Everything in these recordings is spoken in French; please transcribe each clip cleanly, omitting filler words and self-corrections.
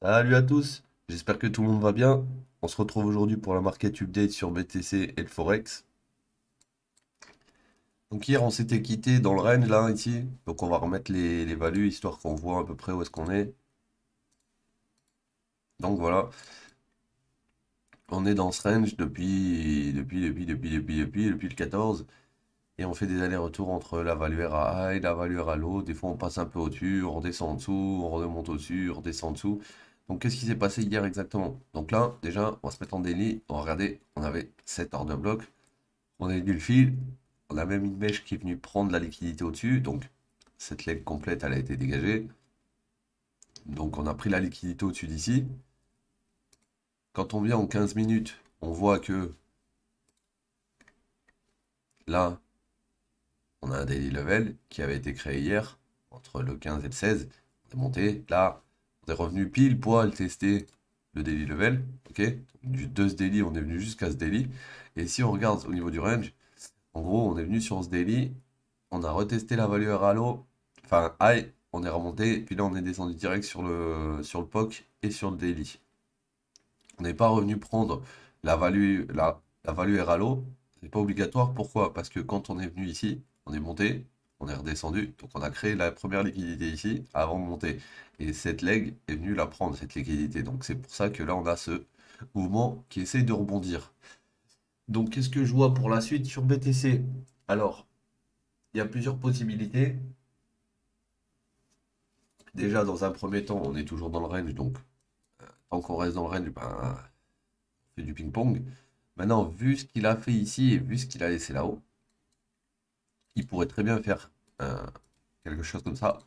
Salut à tous, j'espère que tout le monde va bien. On se retrouve aujourd'hui pour la market update sur BTC et le Forex. Donc hier on s'était quitté dans le range là ici, donc on va remettre les values histoire qu'on voit à peu près où est-ce qu'on est. Donc voilà, on est dans ce range depuis le 14 et on fait des allers-retours entre la value RA et la value RA low. Des fois on passe un peu au-dessus, on redescend en dessous, on remonte au-dessus, on redescend en dessous. Donc qu'est-ce qui s'est passé hier exactement? Donc là déjà on va se mettre en daily, on va regarder, on avait 7 ordres de bloc. On a eu le fil, on a même une mèche qui est venue prendre la liquidité au-dessus, donc cette leg complète elle a été dégagée. Donc on a pris la liquidité au-dessus d'ici. Quand on vient en 15 minutes, on voit que là, on a un daily level qui avait été créé hier, entre le 15 et le 16. On est monté, là, on est revenu pile poil tester le daily level, ok? De ce daily, on est venu jusqu'à ce daily. Et si on regarde au niveau du range, en gros, on est venu sur ce daily, on a retesté la valeur à l'eau, enfin high, on est remonté, puis là on est descendu direct sur le POC et sur le daily. On n'est pas revenu prendre la value R à l'eau, c'est pas obligatoire. Pourquoi? Parce que quand on est venu ici, on est monté, on est redescendu, donc on a créé la première liquidité ici avant de monter. Et cette leg est venue la prendre, cette liquidité. Donc c'est pour ça que là on a ce mouvement qui essaye de rebondir. Donc qu'est-ce que je vois pour la suite sur BTC? Alors, il y a plusieurs possibilités. Déjà, dans un premier temps, on est toujours dans le range, donc tant qu'on reste dans le range, ben, on fait du ping-pong. Maintenant, vu ce qu'il a fait ici et vu ce qu'il a laissé là-haut, il pourrait très bien faire euh, quelque chose comme ça.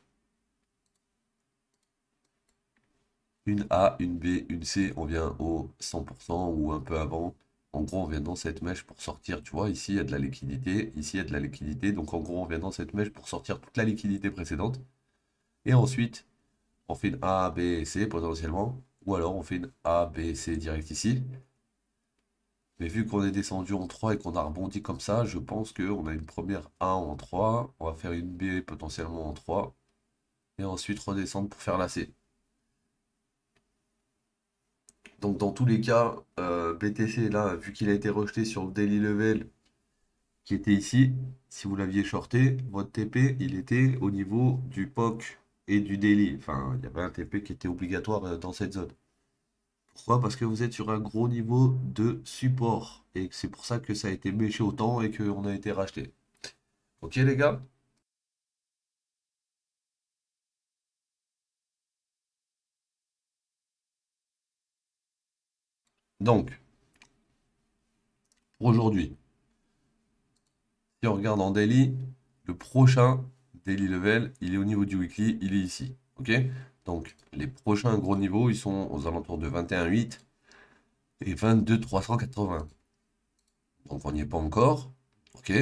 Une A, une B, une C, on vient au 100% ou un peu avant. En gros, on vient dans cette mèche pour sortir, tu vois, ici il y a de la liquidité, ici il y a de la liquidité, donc en gros, on vient dans cette mèche pour sortir toute la liquidité précédente. Et ensuite, on fait une A, B et C potentiellement, ou alors on fait une A, B, C direct ici. Mais vu qu'on est descendu en 3 et qu'on a rebondi comme ça, je pense qu'on a une première A en 3, on va faire une B potentiellement en 3, et ensuite redescendre pour faire la C. Donc dans tous les cas, BTC là, vu qu'il a été rejeté sur le daily level qui était ici, si vous l'aviez shorté, votre TP il était au niveau du POC et du daily. Enfin, il y avait un TP qui était obligatoire dans cette zone. Pourquoi? Parce que vous êtes sur un gros niveau de support. Et c'est pour ça que ça a été méché autant et qu'on a été racheté. Ok les gars? Donc, pour aujourd'hui, si on regarde en daily, le prochain daily level, il est au niveau du weekly, il est ici. Ok? Donc, les prochains gros niveaux, ils sont aux alentours de 21,8 et 22,380. Donc, on n'y est pas encore. Ok?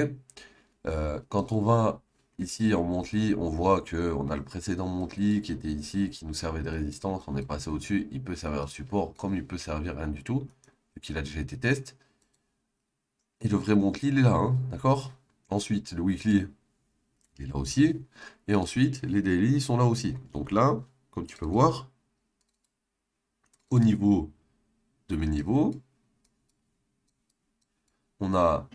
Quand on va ici en monthly, on voit que on a le précédent monthly qui était ici, qui nous servait de résistance. On est passé au-dessus. Il peut servir de support comme il peut servir rien du tout, vu qu'il a déjà été test. Et le vrai monthly, il est là, hein, d'accord? Ensuite, le weekly, il est là aussi. Et ensuite, les daily sont là aussi. Donc là, comme tu peux voir, au niveau de mes niveaux, on a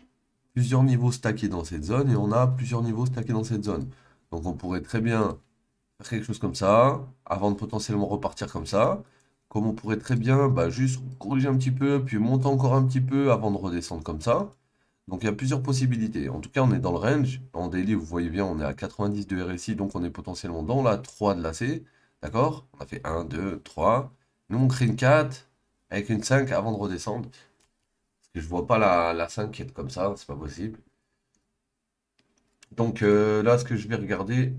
plusieurs niveaux stackés dans cette zone et on a plusieurs niveaux stackés dans cette zone. Donc on pourrait très bien faire quelque chose comme ça, avant de potentiellement repartir comme ça. Comme on pourrait très bien bah, juste corriger un petit peu, puis monter encore un petit peu avant de redescendre comme ça. Donc il y a plusieurs possibilités. En tout cas, on est dans le range. En daily, vous voyez bien, on est à 90 de RSI, donc on est potentiellement dans la 3 de la C. D'accord? On a fait un 2 3. Nous, on crée une 4 avec une 5 avant de redescendre. Parce que je vois pas la 5 qui est comme ça, c'est pas possible. Donc là, ce que je vais regarder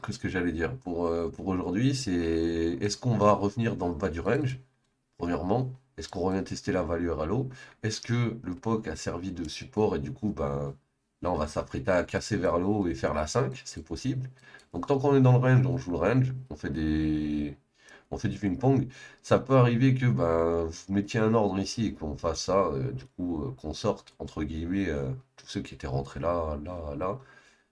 qu'est-ce que j'allais dire pour aujourd'hui, c'est est-ce qu'on va revenir dans le bas du range, premièrement? Est-ce qu'on revient tester la valeur à l'eau? Est-ce que le POC a servi de support et du coup, ben, là, on va s'apprêter à casser vers le haut et faire la 5, c'est possible. Donc tant qu'on est dans le range, on joue le range, on fait du ping-pong. Ça peut arriver que ben, vous mettiez un ordre ici et qu'on fasse ça, du coup, qu'on sorte, entre guillemets, tous ceux qui étaient rentrés là, là, là.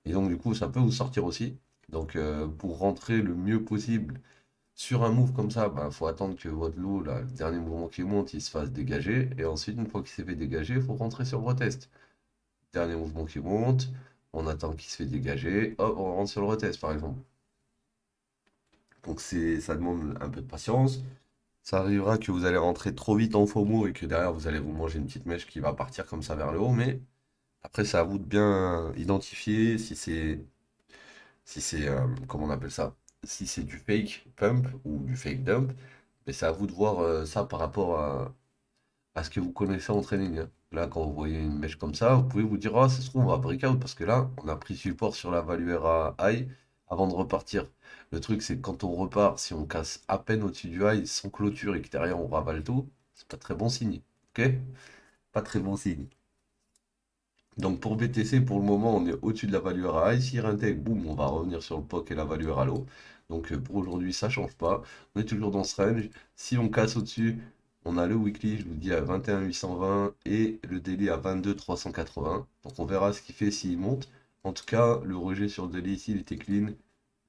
Et donc, du coup, ça peut vous sortir aussi. Donc, pour rentrer le mieux possible Sur un move comme ça, il faut attendre que votre lot, là, le dernier mouvement qui monte, il se fasse dégager. Et ensuite, une fois qu'il s'est fait dégager, il faut rentrer sur le retest. Dernier mouvement qui monte, on attend qu'il se fait dégager, hop, on rentre sur le retest, par exemple. Donc ça demande un peu de patience. Ça arrivera que vous allez rentrer trop vite en FOMO et que derrière, vous allez vous manger une petite mèche qui va partir comme ça vers le haut. Mais après, c'est à vous de bien identifier si c'est, comment on appelle ça? Si c'est du fake pump ou du fake dump. Mais c'est à vous de voir ça par rapport à ce que vous connaissez en training, hein. Là, quand vous voyez une mèche comme ça, vous pouvez vous dire, ah, ça se trouve, on va breakout parce que là, on a pris support sur la value RA high avant de repartir. Le truc, c'est que quand on repart, si on casse à peine au-dessus du high sans clôture et que derrière on ravale tout, c'est pas très bon signe. Ok? Pas très bon signe. Donc pour BTC, pour le moment, on est au-dessus de la value RA high. S'il réintègre, boum, on va revenir sur le POC et la value RA low. Donc pour aujourd'hui, ça change pas. On est toujours dans ce range. Si on casse au-dessus, on a le weekly, je vous dis, à 21 820 et le daily à 22 380. Donc on verra ce qu'il fait s'il monte. En tout cas, le rejet sur le daily ici, il était clean.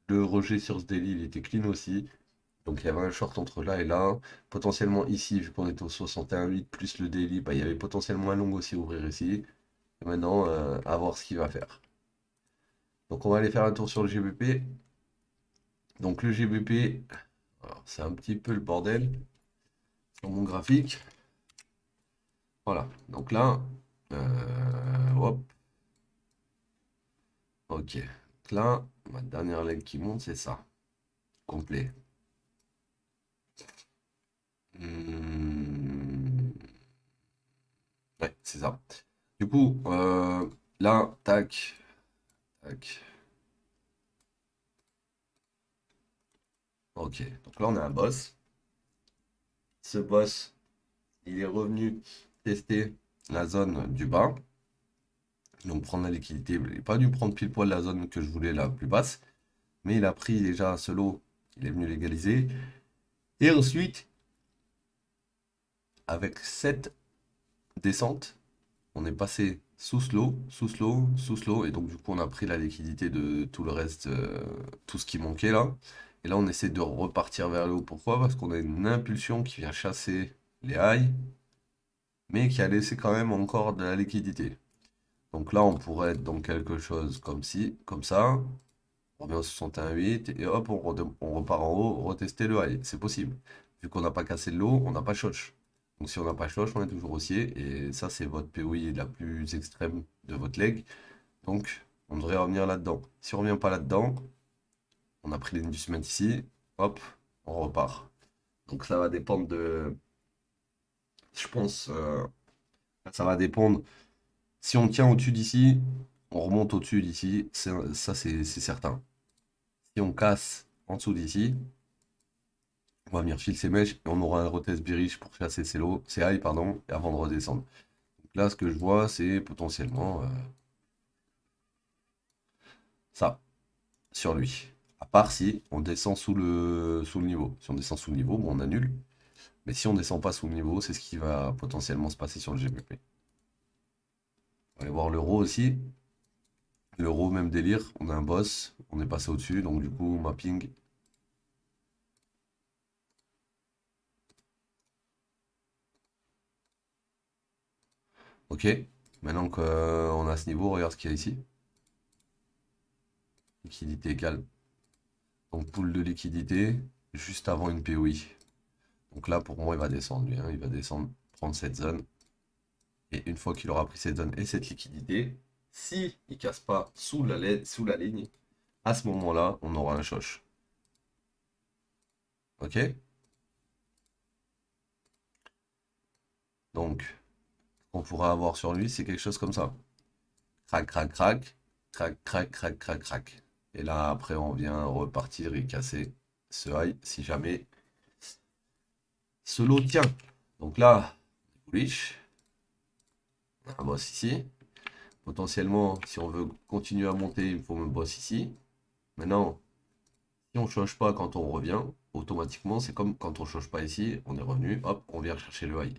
Le rejet sur ce daily, il était clean aussi. Donc il y avait un short entre là et là. Potentiellement ici, vu qu'on était au 61,8 plus le daily, il y avait potentiellement un long aussi à ouvrir ici. Et maintenant, à voir ce qu'il va faire. Donc on va aller faire un tour sur le GBP. Donc le GBP, alors, c'est un petit peu le bordel sur mon graphique. Voilà, donc là, hop, ok. Donc là, ma dernière ligne qui monte, c'est ça, complet. Hmm, ouais, c'est ça. Du coup, là, tac, tac. Ok, donc là, on a un boss. Ce boss, il est revenu tester la zone du bas. Donc prendre la liquidité. Il n'a pas dû prendre pile poil la zone que je voulais la plus basse. Mais il a pris déjà ce lot. Il est venu légaliser. Et ensuite, avec cette descente, on est passé sous slow, sous slow, sous slow. Et donc du coup, on a pris la liquidité de tout le reste, tout ce qui manquait là. Et là, on essaie de repartir vers le haut. Pourquoi? Parce qu'on a une impulsion qui vient chasser les highs, mais qui a laissé quand même encore de la liquidité. Donc là, on pourrait être dans quelque chose comme ci, comme ça. On revient au 61,8 et hop, on repart en haut, retester le high. C'est possible. Vu qu'on n'a pas cassé le lot, on n'a pas shosh. Donc si on n'a pas shosh, on est toujours haussier. Et ça, c'est votre POI la plus extrême de votre leg. Donc on devrait revenir là-dedans. Si on revient pas là-dedans, on a pris l'inducement ici. Hop, on repart. Donc ça va dépendre de. Je pense. Ça va dépendre. Si on tient au-dessus d'ici, on remonte au-dessus d'ici. Ça, c'est certain. Si on casse en dessous d'ici, on va venir filer ses mèches et on aura un retest bearish pour chasser ses lots, ses highs, pardon, et avant de redescendre. Donc là, ce que je vois, c'est potentiellement ça, sur lui. À part si on descend sous le niveau. Si on descend sous le niveau, bon, on annule. Mais si on descend pas sous le niveau, c'est ce qui va potentiellement se passer sur le GBP. On va aller voir l'euro aussi. L'euro, même délire. On a un boss, on est passé au-dessus, donc du coup, mapping. Ok, maintenant qu'on a ce niveau, regarde ce qu'il y a ici. Liquidité égale. Donc pool de liquidité, juste avant une POI. Donc là, pour moi, il va descendre, lui, hein. Il va descendre, prendre cette zone. Et une fois qu'il aura pris cette zone et cette liquidité, si il casse pas sous la ligne, à ce moment-là, on aura un shosh. Ok? Donc, ce qu'on pourra avoir sur lui, c'est quelque chose comme ça. Crac, crac, crac, crac, crac, crac, crac, crac. Et là, après, on vient repartir et casser ce high si jamais ce lot tient. Donc là, bullish, un boss ici. Potentiellement, si on veut continuer à monter, il faut me boss ici. Maintenant, si on ne change pas quand on revient, automatiquement, c'est comme quand on ne change pas ici, on est revenu, hop, on vient chercher le high.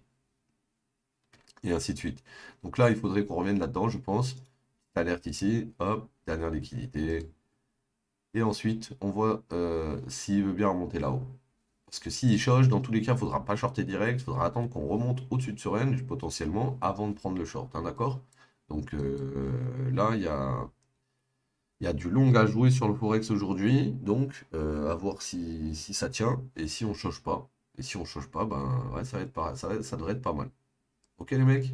Et ainsi de suite. Donc là, il faudrait qu'on revienne là-dedans, je pense. Alerte ici, hop, dernière liquidité. Et ensuite, on voit s'il veut bien remonter là-haut. Parce que s'il change, dans tous les cas, il faudra pas shorter direct, il faudra attendre qu'on remonte au-dessus de ce range, potentiellement, avant de prendre le short, hein, d'accord? Donc là, il y a du long à jouer sur le Forex aujourd'hui, donc à voir si ça tient, et si on change pas. Et si on change pas, ben ouais, ça va être ça devrait être pas mal. Ok les mecs?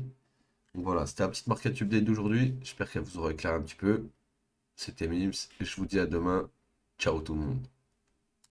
Donc voilà, c'était la petite market update d'aujourd'hui. J'espère qu'elle vous aura éclairé un petit peu. C'était Mims, et je vous dis à demain. Ciao tout le monde.